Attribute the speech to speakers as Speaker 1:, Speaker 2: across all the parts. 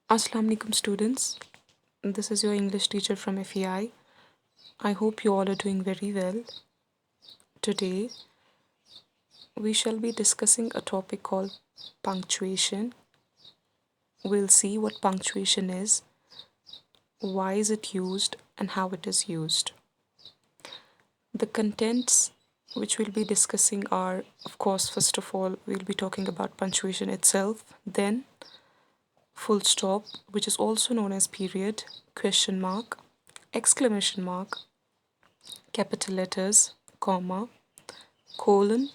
Speaker 1: Assalamu alaikum students. This is your English teacher from FEI. I hope you all are doing very well. Today we shall be discussing a topic called punctuation. We'll see what punctuation is, why is it used, and how it is used. The contents which we'll be discussing are, of course, first of all, we'll be talking about punctuation itself, then full stop, which is also known as period, question mark, exclamation mark, capital letters, comma, colon,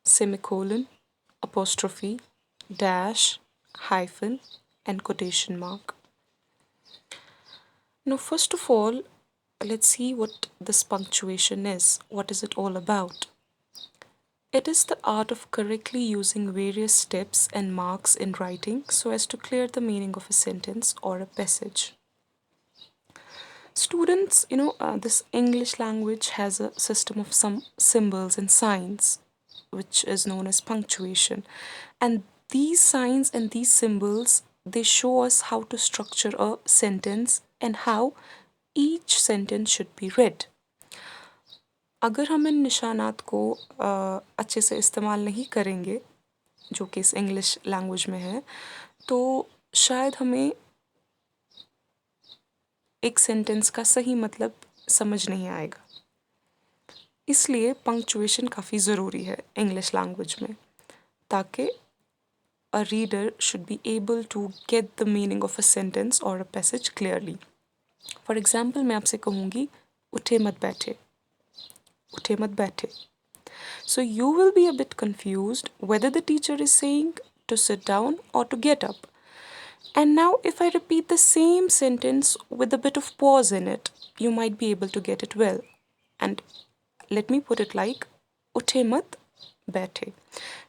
Speaker 1: semicolon, apostrophe, dash, hyphen, and quotation mark. Now, first of all, let's see what this punctuation is. What is it all about? It is the art of correctly using various steps and marks in writing so as to clear the meaning of a sentence or a passage. Students, this English language has a system of some symbols and signs, which is known as punctuation. And these signs and these symbols, they show us how to structure a sentence and how each sentence should be read. अगर हम इन निशानात को अच्छे से इस्तेमाल नहीं करेंगे, जो कि इस इंग्लिश लैंग्वेज में है, तो शायद हमें एक सेंटेंस का सही मतलब समझ नहीं आएगा. इसलिए पंक्चुएशन काफ़ी ज़रूरी है इंग्लिश लैंग्वेज में, ताकि a reader should be able to get the meaning of a sentence or a passage clearly. For example, मैं आपसे कहूँगी उठे मत बैठे, उठे मत बैठे. So you will be a bit confused whether the teacher is saying to sit down or to get up. And now if I repeat the same sentence with a bit of pause in it, you might be able to get it well. And let me put it like उठे मत बैठे.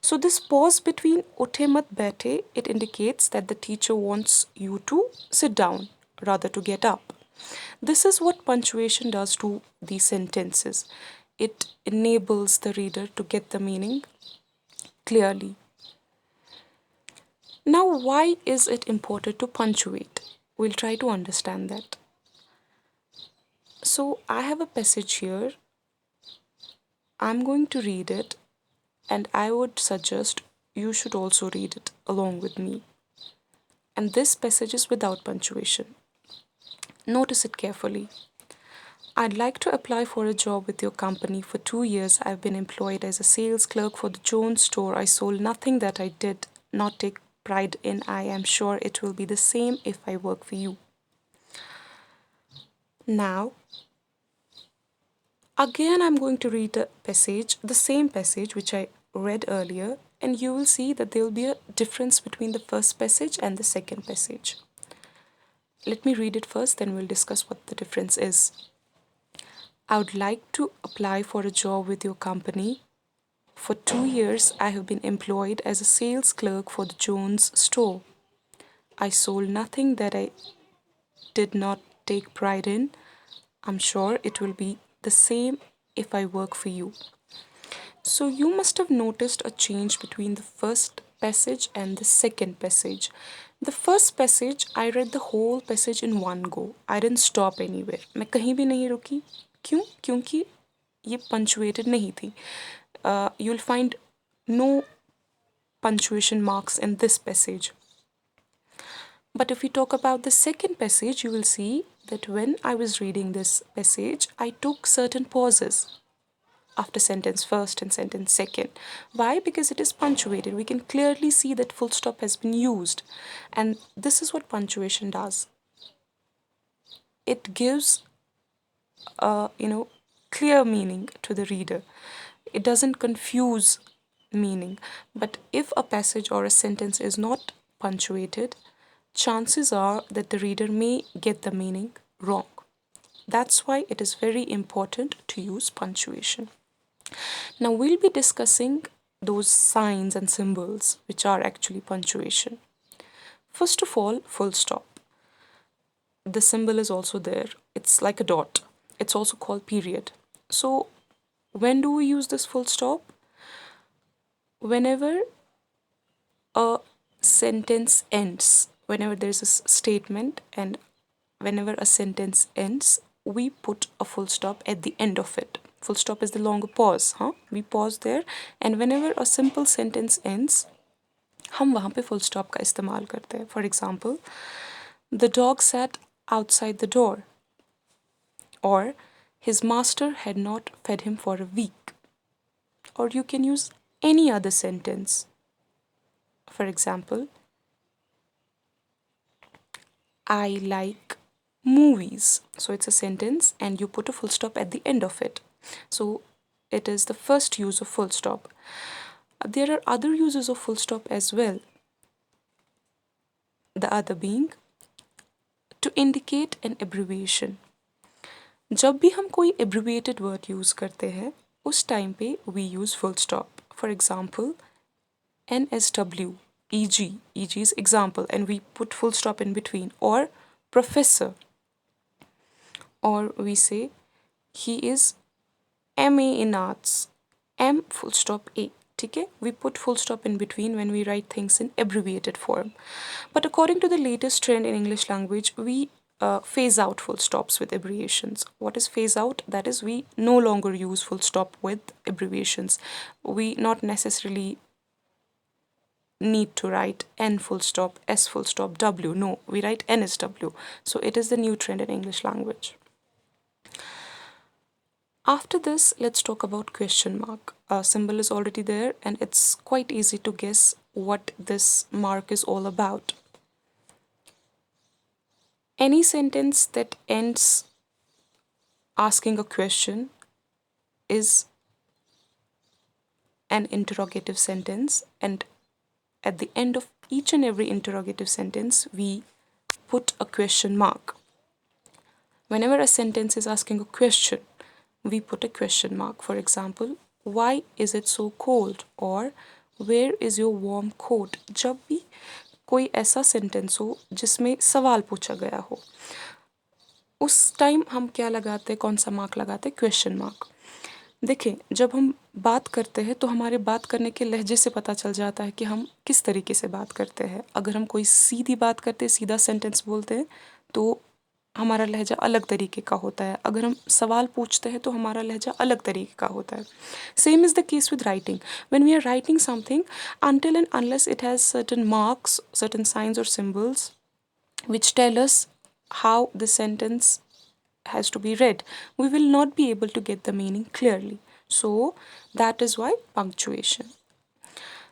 Speaker 1: So this pause between उठे मत बैठे, it indicates that the teacher wants you to sit down rather to get up. This is what punctuation does to these sentences. It enables the reader to get the meaning clearly. Now, why is it important to punctuate? We'll try to understand that. So, I have a passage here. I'm going to read it, and I would suggest you should also read it along with me. And this passage is without punctuation. Notice it carefully. I'd like to apply for a job with your company. For 2 years, I've been employed as a sales clerk for the Jones store. I sold nothing that I did not take pride in. I am sure it will be the same if I work for you. Now, again, I'm going to read the same passage which I read earlier, and you will see that there will be a difference between the first passage and the second passage. Let me read it first, then we'll discuss what the difference is. I would like to apply for a job with your company. For 2 years, I have been employed as a sales clerk for the Jones store. I sold nothing that I did not take pride in. I'm sure it will be the same if I work for you. So you must have noticed a change between the first passage and the second passage. The first passage, I read the whole passage in one go. I didn't stop anywhere. मैं कहीं भी नहीं रुकी. क्यों? क्योंकि ये punctuated नहीं थी. You'll find no punctuation marks in this passage. But if we talk about the second passage, you will see that when I was reading this passage, I took certain pauses after sentence first and sentence second. Why? Because it is punctuated. We can clearly see that full stop has been used. And this is what punctuation does. It gives clear meaning to the reader. It doesn't confuse meaning. But if a passage or a sentence is not punctuated, chances are that the reader may get the meaning wrong. That's why it is very important to use punctuation. Now we'll be discussing those signs and symbols which are actually punctuation. First of all, full stop. The symbol is also there. It's like a dot. It's also called period. So when do we use this full stop? Whenever a sentence ends whenever there's a statement and whenever a sentence ends, we put a full stop at the end of it. Full stop is the longer pause, huh? We pause there, and whenever a simple sentence ends, हम वहाँ पे full stop का इस्तेमाल करते हैं. For example, the dog sat outside the door, or his master had not fed him for a week. Or you can use any other sentence. For example, I like movies. So it's a sentence and you put a full stop at the end of it. So it is the first use of full stop. There are other uses of full stop as well. The other being to indicate an abbreviation. जब भी हम कोई abbreviated word use करते हैं, उस time पे we use full stop. For example, NSW, EG. EG is example and we put full stop in between. Or professor. Or we say he is MA in arts. M full stop A. Okay? We put full stop in between when we write things in abbreviated form. But according to the latest trend in English language, we phase out full stops with abbreviations. What is phase out? That is, we no longer use full stop with abbreviations. We not necessarily need to write N full stop, S full stop, W. No, we write NSW. So it is the new trend in English language. After this, let's talk about question mark. A symbol is already there and it's quite easy to guess what this mark is all about. Any sentence that ends asking a question is an interrogative sentence, and at the end of each and every interrogative sentence, we put a question mark. Whenever a sentence is asking a question, we put a question mark. For example, why is it so cold? Or where is your warm coat? जब भी कोई ऐसा sentence हो जिसमें सवाल पूछा गया हो, उस टाइम हम क्या लगाते हैं, कौन सा मार्क लगाते हैं? Question mark. देखें, जब हम बात करते हैं तो हमारे बात करने के लहजे से पता चल जाता है कि हम किस तरीके से बात करते हैं. अगर हम कोई सीधी बात करते हैं, सीधा सेंटेंस बोलते हैं, तो हमारा लहजा अलग तरीके का होता है. अगर हम सवाल पूछते हैं तो हमारा लहजा अलग तरीके का होता है. Same is the case with writing. When we are writing something, until and unless it has certain marks, certain signs or symbols which tell us how the sentence has to be read, we will not be able to get the meaning clearly. So that is why punctuation.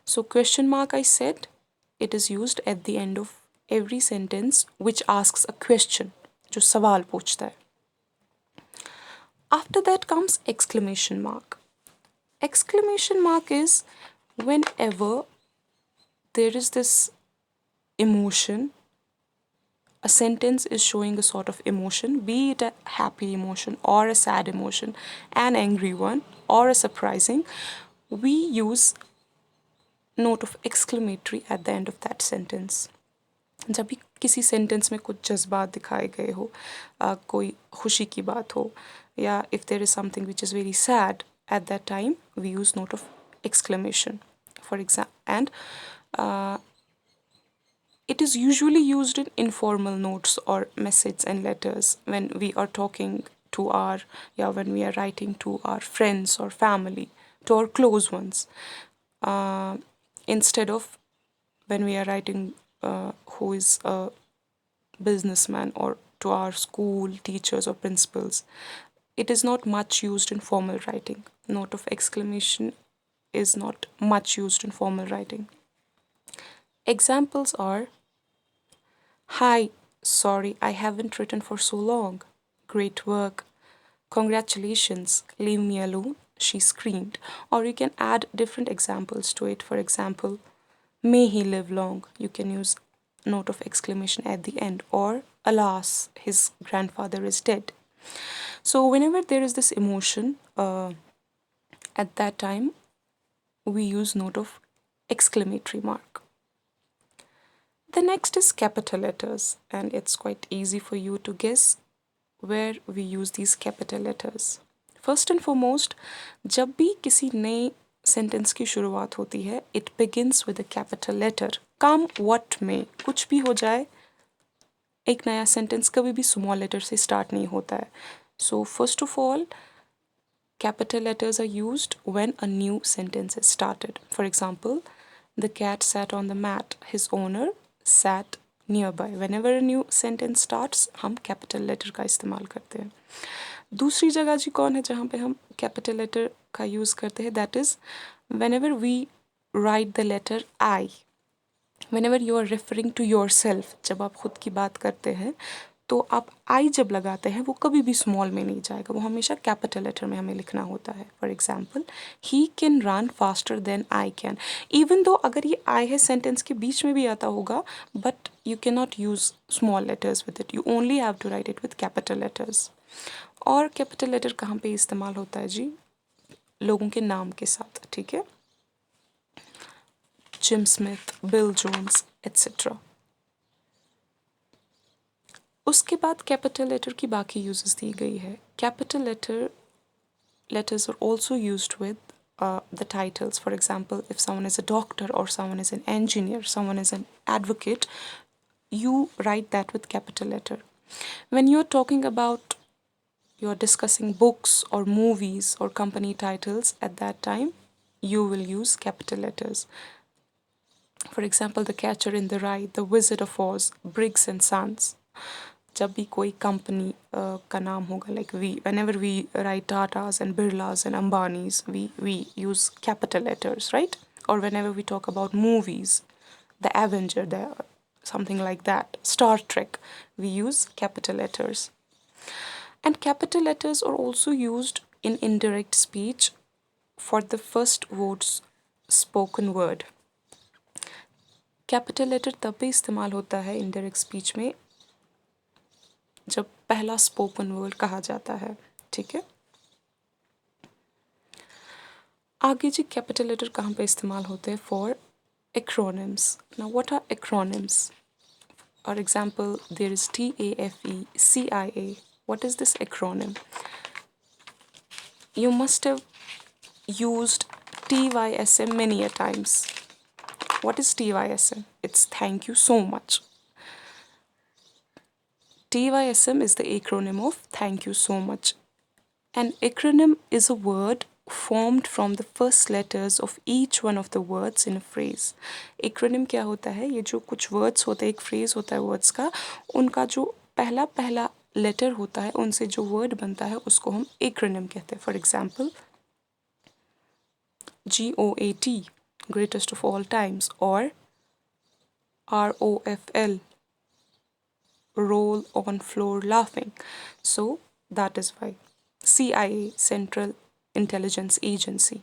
Speaker 1: So question mark, I said, it is used at the end of every sentence which asks a question, जो सवाल पूछता है. After that comes exclamation mark. Exclamation mark is whenever there is this emotion, a sentence is showing a sort of emotion, be it a happy emotion or a sad emotion, an angry one or a surprising, we use note of exclamatory at the end of that sentence. जब भी किसी sentence में कुछ जज्बात दिखाए गए हो, कोई खुशी की बात हो, या if there is something which is very sad, at that time we use note of exclamation. For example, and it is usually used in informal notes or messages and letters when we are talking to our, when we are writing to our friends or family, to our close ones, instead of when we are writing who is a businessman or to our school teachers or principals. It is not much used in formal writing. Note of exclamation is not much used in formal writing. Examples are, hi, sorry, I haven't written for so long. Great work. Congratulations, leave me alone, she screamed. Or you can add different examples to it. For example, may he live long. You can use note of exclamation at the end. Or alas, his grandfather is dead. So whenever there is this emotion, at that time, we use note of exclamatory mark. The next is capital letters, and it's quite easy for you to guess where we use these capital letters. First and foremost, जब भी किसी नए sentence की शुरुआत होती है, it begins with a capital letter. Come what में कुछ भी हो जाए, एक नया सेंटेंस कभी भी स्मॉल लेटर से स्टार्ट नहीं होता है. So first of all capital letters are used when a new sentence is started. For example, the cat sat on the mat. His owner sat nearby. Whenever a new sentence starts, हम capital letter का इस्तेमाल करते हैं. दूसरी जगह जी कौन है जहाँ पे हम capital letter का यूज़ करते हैं? That is whenever we write the letter I. Whenever you are referring to yourself, जब आप खुद की बात करते हैं तो आप आई जब लगाते हैं वो कभी भी स्मॉल में नहीं जाएगा, वो हमेशा कैपिटल लेटर में हमें लिखना होता है. For example, he can run faster than I can. Even though अगर ये आई है सेंटेंस के बीच में भी आता होगा, but you can not use small letters with it, you only have to write it with capital letters. और कैपिटल लेटर कहाँ पे इस्तेमाल होता है जी? लोगों के नाम के साथ, ठीक है. Jim Smith, Bill Jones etcetera. उसके बाद कैपिटल लेटर की बाकी यूजेस दी गई है. Capital letters are also used with the titles. For example, if someone is a doctor or someone is an engineer, someone is an advocate, you write that with capital letter. When you're talking about, you're discussing books or movies or company titles, at that time you will use capital letters. For example, The Catcher in the Rye, The Wizard of Oz, Briggs and Sons. जब भी कोई company का नाम होगा, like we, whenever we write Tatas and Birlas and Ambanis, we use capital letters, right? Or whenever we talk about movies, the Avenger, the something like that, Star Trek, we use capital letters. And capital letters are also used in indirect speech for the first words spoken word. Capital letter तब भी इस्तेमाल होता है indirect speech में जब पहला spoken word कहा जाता है, ठीक है. आगे जी कैपिटल लेटर कहाँ पे इस्तेमाल होते हैं? For acronyms. Now what are acronyms? For example, there is TAFE CIA. What is this acronym? You must have used TYSM many a times. What is TYSM? It's thank you so much. TYSM is the acronym of thank you so much. An acronym is a word formed from the first letters of each one of the words in a phrase. Acronym क्या होता है? ये जो कुछ words होते हैं, एक phrase होता है words का, उनका जो पहला पहला letter होता है, उनसे जो word बनता है उसको हम acronym कहते हैं. For example, GOAT, greatest of all times, or ROFL, roll on floor laughing. So that is why. CIA, Central Intelligence Agency.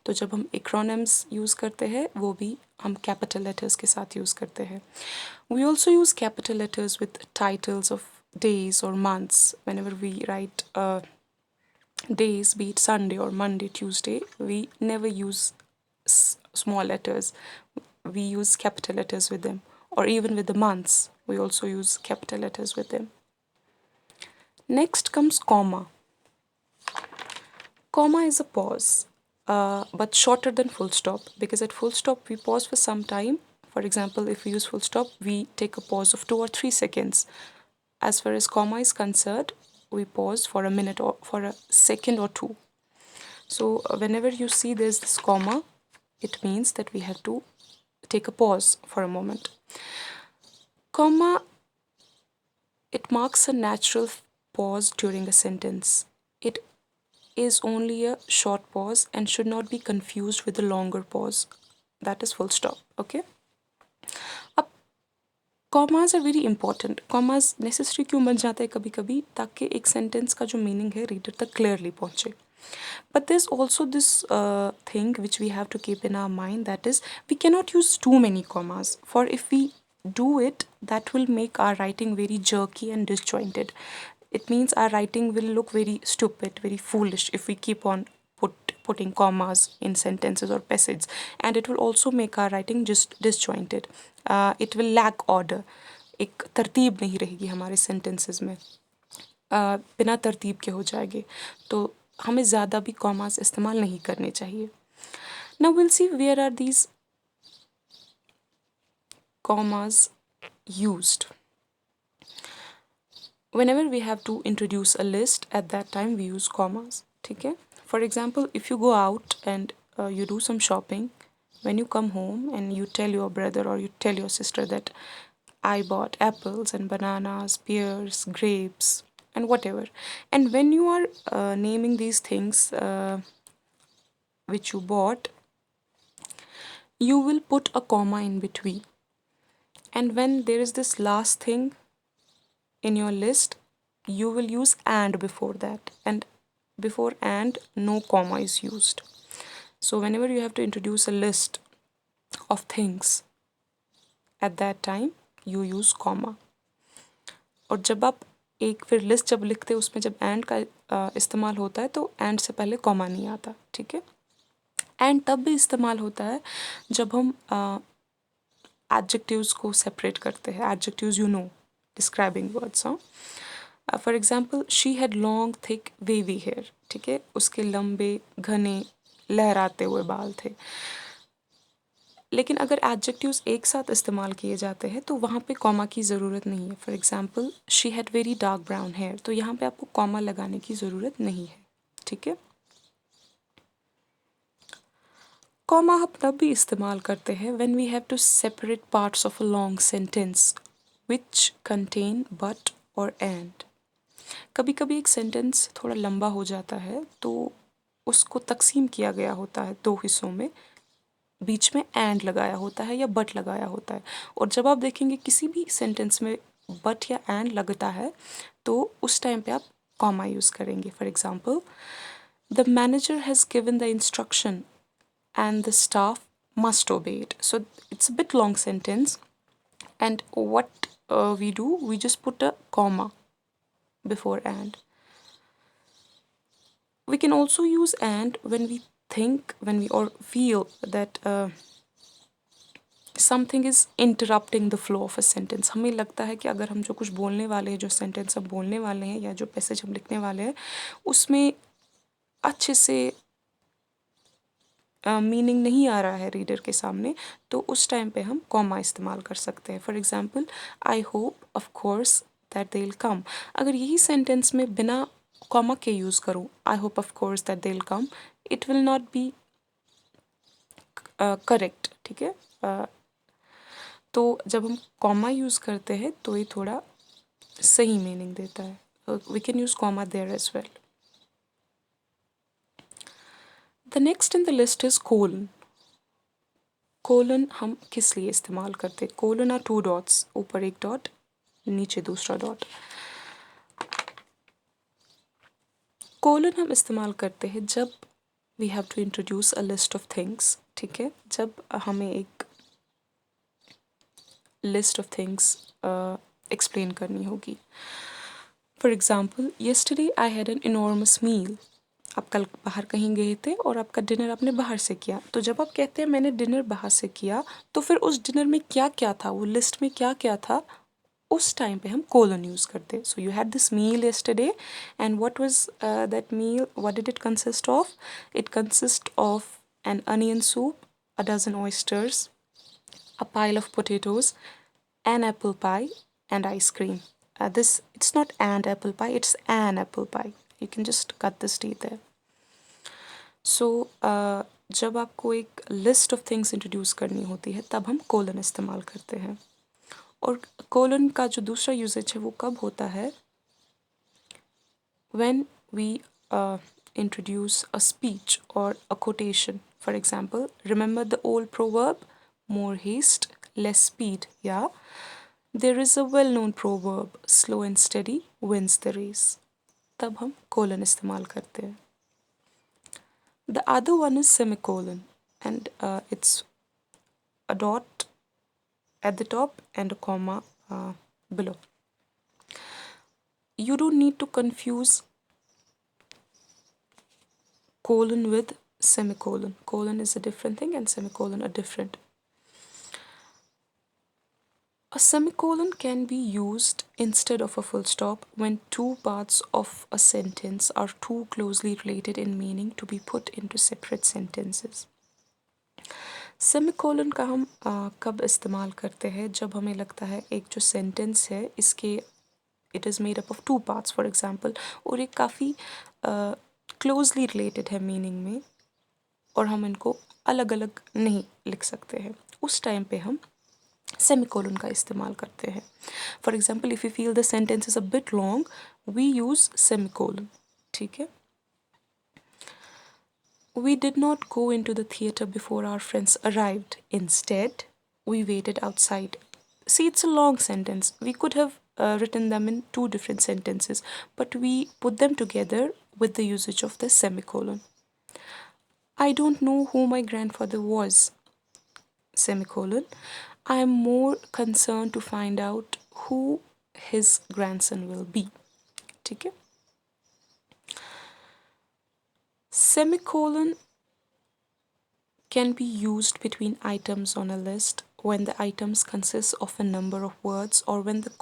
Speaker 1: तो जब हम acronyms यूज़ करते हैं वो भी हम capital letters के साथ यूज़ करते हैं. We also use capital letters with titles of days or months. Whenever we write days, be it Sunday or Monday, Tuesday, we never use small letters. We use capital letters with them. Or even with the months, we also use capital letters with them. Next comes comma. Comma is a pause, but shorter than full stop, because at full stop we pause for some time. For example, if we use full stop, we take a pause of 2 or 3 seconds. As far as comma is concerned, we pause for a minute or for a second or two. So whenever you see there's this comma, it means that we have to take a pause for a moment. Comma, it marks a natural pause during a sentence. It is only a short pause and should not be confused with a longer pause. That is full stop. Okay. अब commas are very important. Commas necessary क्यों बन जाते हैं कभी कभी? ताकि एक sentence का जो meaning है reader तक clearly पहुँचे. But there's also this thing which we have to keep in our mind, that is we cannot use too many commas. For if we do it, that will make our writing very jerky and disjointed. It means our writing will look very stupid, very foolish if we keep on putting commas in sentences or passages, and it will also make our writing just disjointed. It will lack order. एक तरतीब नहीं रहेगी हमारे sentences में, बिना तरतीब के हो जाएंगे. तो हमें ज़्यादा भी commas इस्तेमाल नहीं करने चाहिए. Now we'll see where are these commas used. Whenever we have to introduce a list, at that time we use commas. ठीक है? For example, if you go out and you do some shopping, when you come home and you tell your brother or you tell your sister that I bought apples and bananas, pears, grapes, and whatever. And when you are naming these things which you bought, you will put a comma in between. And when there is this last thing in your list, you will use and before that. And before and, no comma is used. So whenever you have to introduce a list of things, at that time you use comma. और जब आप एक फिर list जब लिखते हो उसमें जब एंड का इस्तेमाल होता है तो एंड से पहले कॉमा नहीं आता. ठीक है? एंड तब भी इस्तेमाल होता है जब हम एडजेक्टिव्स को सेपरेट करते हैं. Adjectives you know, describing words. हाँ, for example, she had long thick wavy hair. ठीक है? उसके लंबे घने लहराते हुए बाल थे. लेकिन अगर एडजेक्टिव्स एक साथ इस्तेमाल किए जाते हैं तो वहाँ पे कॉमा की ज़रूरत नहीं है. For example, she had very dark brown hair. तो यहाँ पे आपको कॉमा लगाने की ज़रूरत नहीं है. ठीक है? कॉमा हम तब भी इस्तेमाल करते हैं when we have to separate parts of a long sentence which contain but और एंड. कभी कभी एक सेंटेंस थोड़ा लंबा हो जाता है तो उसको तकसीम किया गया होता है दो हिस्सों में, बीच में एंड लगाया होता है या बट लगाया होता है. और जब आप देखेंगे किसी भी सेंटेंस में बट या एंड लगता है तो उस टाइम पे आप कॉमा यूज़ करेंगे. For example, the manager has given the instruction and the staff must obey it. So it's a bit long sentence, and what we do, we just put a comma before and. We can also use and when we think, when we or feel that something is interrupting the flow of a sentence. हमें लगता है कि अगर हम जो कुछ बोलने वाले हैं, जो सेंटेंस हम बोलने वाले हैं या जो पैसेज हम लिखने वाले हैं उसमें अच्छे से मीनिंग नहीं आ रहा है रीडर के सामने, तो उस टाइम पे हम कॉमा इस्तेमाल कर सकते हैं. For example, I hope of course that they will come. अगर यही सेंटेंस में बिना कॉमा के यूज़ करूँ, I hope of course that they will come, it will not be correct. ठीक है? तो जब हम कॉमा यूज़ करते हैं तो ये थोड़ा सही मीनिंग देता है. We can use comma there as well. The next in the list is colon. Colon हम किस लिए इस्तेमाल करते हैं? कोलन आर टू डॉट्स, ऊपर एक डॉट, नीचे दूसरा डॉट. कोलन हम इस्तेमाल करते हैं जब we have to introduce a list of things. ठीक है? जब हमें एक लिस्ट ऑफ थिंग्स एक्सप्लेन करनी होगी. For example, yesterday I had an enormous meal. आप कल बाहर कहीं गए थे और आपका डिनर आपने बाहर से किया. तो जब आप कहते हैं मैंने डिनर बाहर से किया, तो फिर उस डिनर में क्या क्या था, वो लिस्ट में क्या क्या था, उस टाइम पे हम कोलन यूज़ करते हैं. So you had this meal yesterday and what was that meal, what did it consist of? It consist of an onion soup, a dozen oysters, a pile of potatoes, an apple pie, and ice cream. It's not and apple pie, it's an apple pie. You can just cut this T there. So, जब आपको एक list of things introduce करनी होती है तब हम colon इस्तेमाल करते हैं. और कोलन का जो दूसरा यूजेज है वो कब होता है? when we introduce a speech or a quotation. For example, remember the old proverb, more haste, less speed. Yeah, there is a well-known proverb, slow and steady wins the race. तब हम colon इस्तेमाल करते हैं. The other one is semicolon, and it's a dot at the top and a comma below. You don't need to confuse colon with semicolon. Colon is a different thing and semicolon are different. A semicolon can be used instead of a full stop when two parts of a sentence are too closely related in meaning to be put into separate sentences. Semicolon का हम कब इस्तेमाल करते हैं? जब हमें लगता है एक जो सेंटेंस है इसके it is made up of two parts for example, और ये काफ़ी क्लोजली रिलेटेड है मीनिंग में और हम इनको अलग अलग नहीं लिख सकते हैं, उस टाइम पे हम सेमीकोलन का इस्तेमाल करते हैं. For example if you feel the sentence is a bit long we use semicolon. ठीक है. We did not go into the theater before our friends arrived. Instead, we waited outside. See, it's a long sentence. We could have written them in two different sentences, but we put them together with the usage of the semicolon. I don't know who my grandfather was. Semicolon. I am more concerned to find out who his grandson will be. ठीक है. Semicolon can be used between items on a list when the items consist of a number of words or when the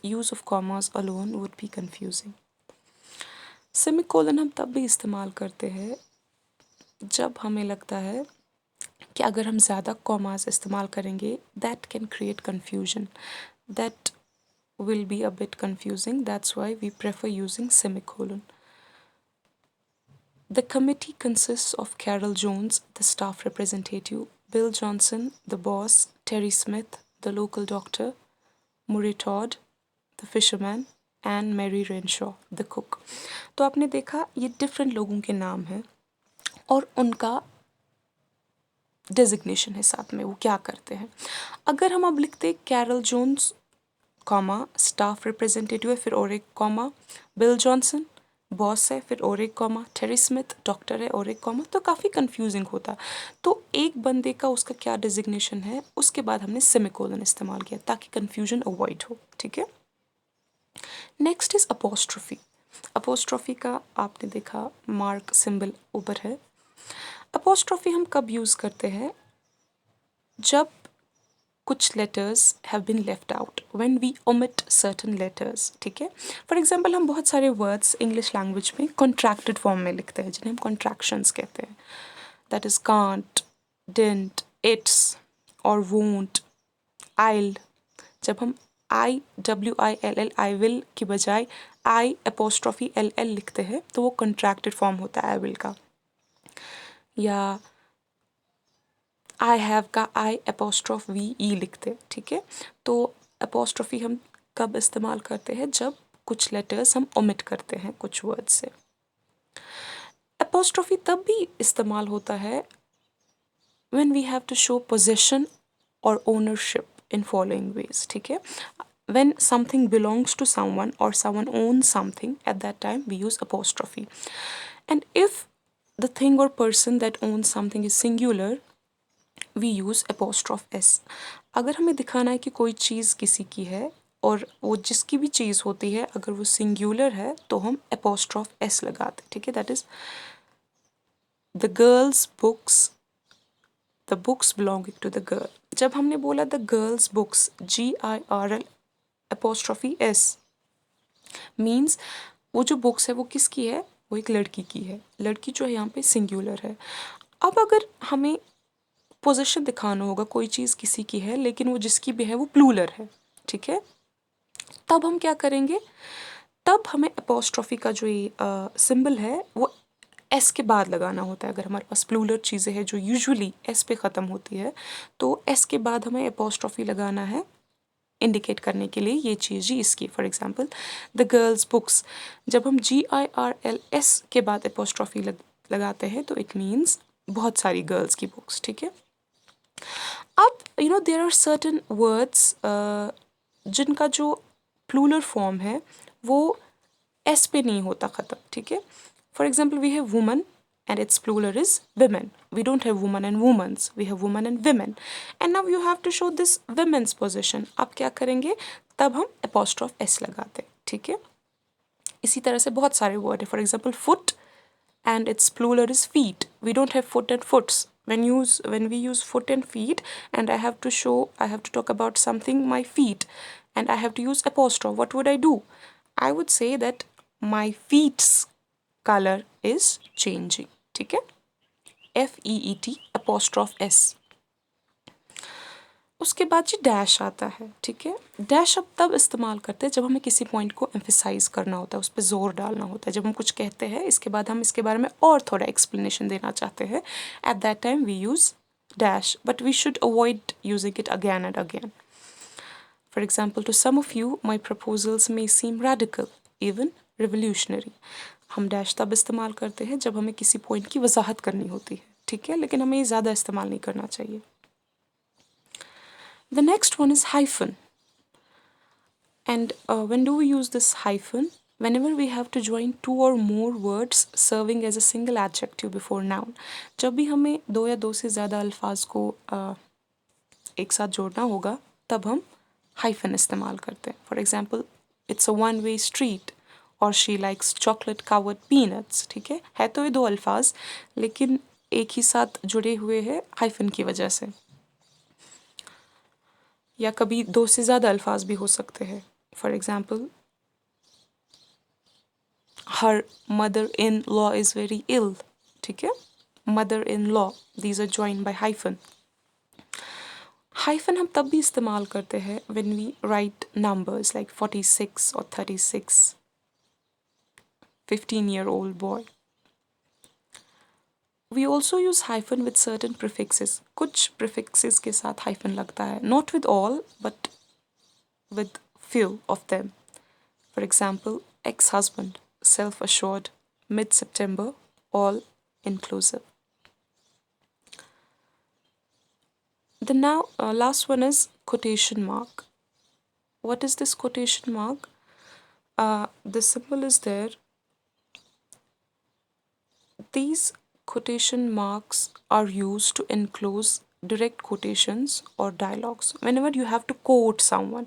Speaker 1: use of commas alone would be confusing. Semicolon हम तब भी इस्तेमाल करते हैं जब हमें लगता है कि अगर हम ज़्यादा commas इस्तेमाल करेंगे that can create confusion. That will be a bit confusing. That's why we prefer using semicolon. The committee consists of Carol Jones, the staff representative, Bill Johnson, the boss, Terry Smith, the local doctor, Murray Todd, the fisherman, and Mary Renshaw, the cook. तो आपने देखा ये different लोगों के नाम हैं और उनका डेजिग्नेशन है साथ में, वो क्या करते हैं. अगर हम अब लिखते Carol Jones comma staff representative है फिर और एक कॉमा बिल जॉनसन बॉस है फिर और एक कॉमा टेरी स्मिथ डॉक्टर है और एक कॉमा, तो काफ़ी कंफ्यूजिंग होता. तो एक बंदे का उसका क्या डेजिग्नेशन है उसके बाद हमने सेमीकोलन इस्तेमाल किया ताकि कंफ्यूजन अवॉइड हो. ठीक है. Next is apostrophe. अपोस्ट्रोफी का आपने देखा मार्क सिंबल ऊपर है. अपोस्ट्रोफी हम कब यूज़ करते हैं? जब कुछ letters have been left out, when we omit certain letters. ठीक है. फॉर एग्जाम्पल हम बहुत सारे वर्ड्स इंग्लिश लैंग्वेज में कॉन्ट्रैक्टेड फॉर्म में लिखते हैं जिन्हें हम कॉन्ट्रैक्शंस कहते हैं. That is can't, didn't, it's और वोंट, आइल. जब हम IWILL आई विल की बजाय I''LL लिखते हैं तो वो कॉन्ट्रैक्टेड फॉर्म होता है आई विल का. या आई हैव का I''VE लिखते हैं. ठीक है. तो अपोस्ट्रोफी हम कब इस्तेमाल करते हैं? जब कुछ लेटर्स हम ओमिट करते हैं कुछ वर्ड से. अपोस्ट्रोफी तब भी इस्तेमाल होता है when we have to show possession or ownership in following ways. ठीक है. When something belongs to someone or someone owns something, at that time we use apostrophe. And if the thing or person that owns something is singular, we use apostrophe s. अगर हमें दिखाना है कि कोई चीज़ किसी की है और वो जिसकी भी चीज़ होती है अगर वो सिंगुलर है तो हम apostrophe s लगाते. ठीक है. That is the girl's books, the books belonging to the girl. जब हमने बोला the girl's books GIRL apostrophe s means वो जो बुक्स है वो किसकी है? वो एक लड़की की है. लड़की जो है यहाँ पे सिंगुलर है. अब अगर हमें पोजीशन दिखाना होगा कोई चीज़ किसी की है लेकिन वो जिसकी भी है वो प्लूरल है. ठीक है. तब हम क्या करेंगे? तब हमें अपोस्ट्रोफी का जो ये सिंबल है वो एस के बाद लगाना होता है. अगर हमारे पास प्लूरल चीज़ें हैं जो यूजुअली एस पे ख़त्म होती है तो एस के बाद हमें अपोस्ट्रोफी लगाना है इंडिकेट करने के लिए ये चीज़ जी इसकी. For example the girl's books, जब हम GIRLS के बाद अपोस्ट्रोफी लगाते हैं तो इट मीन्स बहुत सारी गर्ल्स की बुक्स. ठीक है. अब देयर आर सर्टन वर्ड्स जिनका जो प्लूरल फॉर्म है वो एस पे नहीं होता ख़त्म. ठीक है. For example we have woman and its plural is women. We don't have woman and womens. We have woman and women. And now you have to show this women's position. आप क्या करेंगे? तब हम apostrophe s लगाते. ठीक है. इसी तरह से बहुत सारे वर्ड है. For example foot and its plural is feet. We don't have foot and foots. When we use foot and feet and I have to talk about something, my feet, and I have to use apostrophe, what would I do? I would say that my feet's color is changing. ठीक है. FEET apostrophe S. उसके बाद जी dash आता है, ठीक है। Dash अब तब इस्तेमाल करते हैं जब हमें किसी पॉइंट को एम्फेसाइज करना होता है, उस पर जोर डालना होता है। जब हम कुछ कहते हैं इसके बाद हम इसके बारे में और थोड़ा एक्सप्लेनेशन देना चाहते हैं, at that time we use dash, but we should avoid using it again and again. For example, to some of you, my proposals may seem radical, even revolutionary. हम डैश तब इस्तेमाल करते हैं जब हमें किसी पॉइंट की वजाहत करनी होती है, ठीक है, लेकिन हमें ये ज़्यादा इस्तेमाल नहीं करना चाहिए। The next one is hyphen. And when do we use this hyphen? Whenever we have to join two or more words serving as a single adjective before noun. जब भी हमें दो या दो से ज़्यादा अल्फाज को एक साथ जोड़ना होगा तब हम हाइफन इस्तेमाल करते हैं। For example, it's a one way street और she likes chocolate covered peanuts, ठीक है तो ये दो अल्फाज लेकिन एक ही साथ जुड़े हुए हैं हाइफन की वजह से। या कभी दो से ज़्यादा अल्फाज भी हो सकते हैं। For example, her mother in law is very ill, ठीक है, mother in law, these are joined by hyphen. Hyphen हम तब भी इस्तेमाल करते हैं when we write numbers like 46 और 36, 15-year-old boy. We also use hyphen with certain prefixes. कुछ prefixes के साथ hyphen लगता है, not with all but with few of them. For example, ex-husband, self-assured, mid-September, all inclusive. The now last one is quotation mark. What is this quotation mark? The symbol is there. These quotation marks are used to enclose direct quotations or dialogues. Whenever you have to quote someone,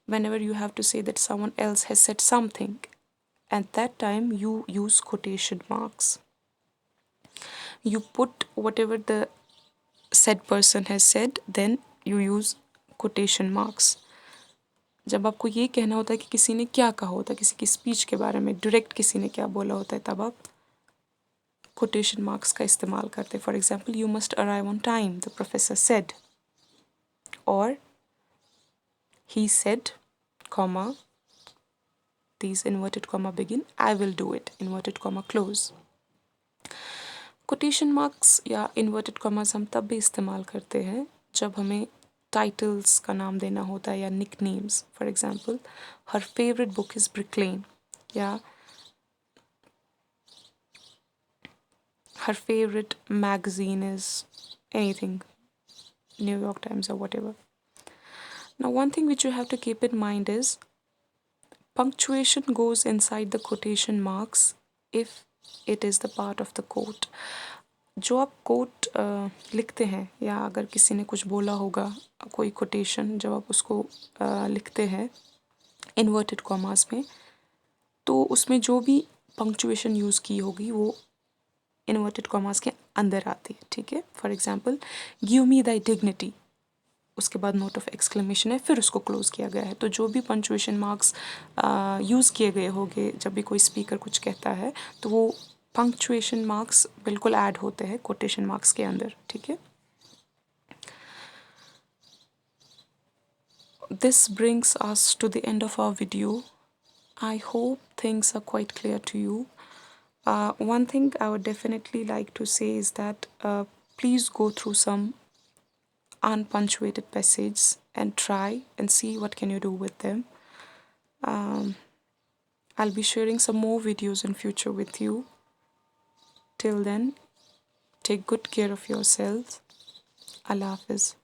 Speaker 1: whenever you have to say that someone else has said something, at that time you use quotation marks. You put whatever the said person has said, then you use quotation marks. जब आपको ये कहना होता है कि किसी ने क्या कहा होता है, किसी की स्पीच के बारे में डायरेक्ट किसी ने क्या बोला होता है, तब आप quotation marks का इस्तेमाल करते हैं। For example, you must arrive on time, the professor said, or he said, comma, these inverted comma begin, I will do it, inverted comma close. Quotation marks या inverted commas हम तब भी इस्तेमाल करते हैं जब हमें titles का नाम देना होता है या nicknames. For example, her favorite book is Bricklane, या her favorite magazine is anything, New York Times or whatever. Now, one thing which you have to keep in mind is punctuation goes inside the quotation marks if it is the part of the quote. जो आप coat लिखते हैं या अगर किसी ने कुछ बोला होगा, कोई कोटेशन जब आप उसको लिखते हैं इन्वर्टेड कॉमास में, तो उसमें जो भी पंक्चुएशन यूज़ की होगी वो इन्वर्टेड कॉमास के अंदर आती है, ठीक है। For example, give me Dai dignity, उसके बाद नोट ऑफ एक्सक्लेमेशन है, फिर उसको क्लोज किया गया है। तो जो भी पंक्चुएशन मार्क्स यूज़ किए गए होंगे जब भी कोई स्पीकर कुछ कहता है तो वो पंक्चुएशन मार्क्स बिल्कुल ऐड होते हैं कोटेशन मार्क्स के अंदर, ठीक है। This brings us to the end of our video. I hope things are quite clear to you. One thing I would definitely like to say is that please go through some unpunctuated passages and try and see what can you do with them. I'll be sharing some more videos in future with you. Till then, take good care of yourselves. Allah Hafiz.